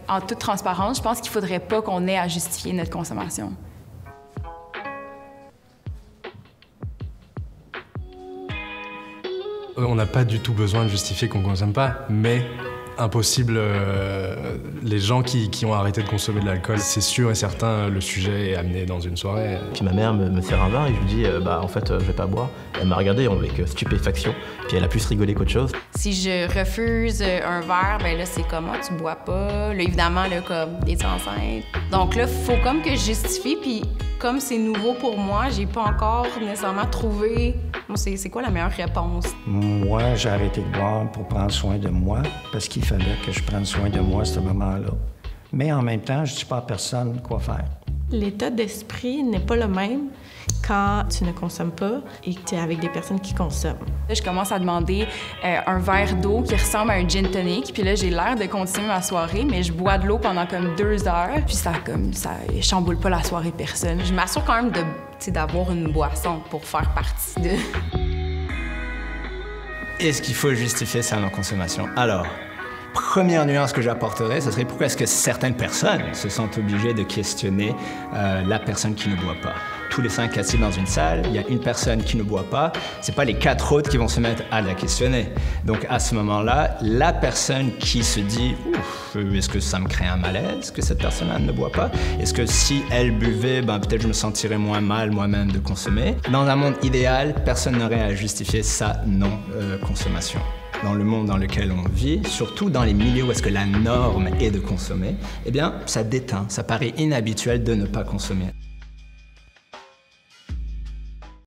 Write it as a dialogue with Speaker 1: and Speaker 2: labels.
Speaker 1: En toute transparence, je pense qu'il faudrait pas qu'on ait à justifier notre consommation.
Speaker 2: On n'a pas du tout besoin de justifier qu'on ne consomme pas, mais impossible, les gens qui ont arrêté de consommer de l'alcool, c'est sûr et certain, le sujet est amené dans une soirée.
Speaker 3: Puis ma mère me sert un vin et je lui dis en fait je vais pas boire. Elle m'a regardé avec stupéfaction, puis elle a plus rigolé qu'autre chose.
Speaker 1: Si je refuse un verre, ben là c'est comment tu bois pas. Là évidemment là comme des enceintes. Donc là faut comme que je justifie, puis comme c'est nouveau pour moi, j'ai pas encore nécessairement trouvé c'est quoi la meilleure réponse.
Speaker 4: Moi, j'ai arrêté de boire pour prendre soin de moi, parce qu'il fallait que je prenne soin de moi à ce moment-là. Mais en même temps, je dis pas à personne quoi faire.
Speaker 5: L'état d'esprit n'est pas le même quand tu ne consommes pas et que tu es avec des personnes qui consomment.
Speaker 1: Là, je commence à demander un verre d'eau qui ressemble à un gin tonic, puis là, j'ai l'air de continuer ma soirée, mais je bois de l'eau pendant comme 2 heures, puis ça chamboule pas la soirée de personne. Je m'assure quand même d'avoir une boisson pour faire partie de...
Speaker 6: Est-ce qu'il faut justifier sa non-consommation? Alors, première nuance que j'apporterais, ce serait pourquoi est-ce que certaines personnes se sentent obligées de questionner la personne qui ne boit pas. Tous les 5 assis dans une salle, il y a une personne qui ne boit pas, c'est pas les 4 autres qui vont se mettre à la questionner. Donc à ce moment-là, la personne qui se dit « Ouf, est-ce que ça me crée un malaise que cette personne-là ne boit pas? Est-ce que si elle buvait, peut-être je me sentirais moins mal moi-même de consommer? » Dans un monde idéal, personne n'aurait à justifier sa non-consommation. Dans le monde dans lequel on vit, surtout dans les milieux où est-ce que la norme est de consommer, eh bien, ça déteint, ça paraît inhabituel de ne pas consommer.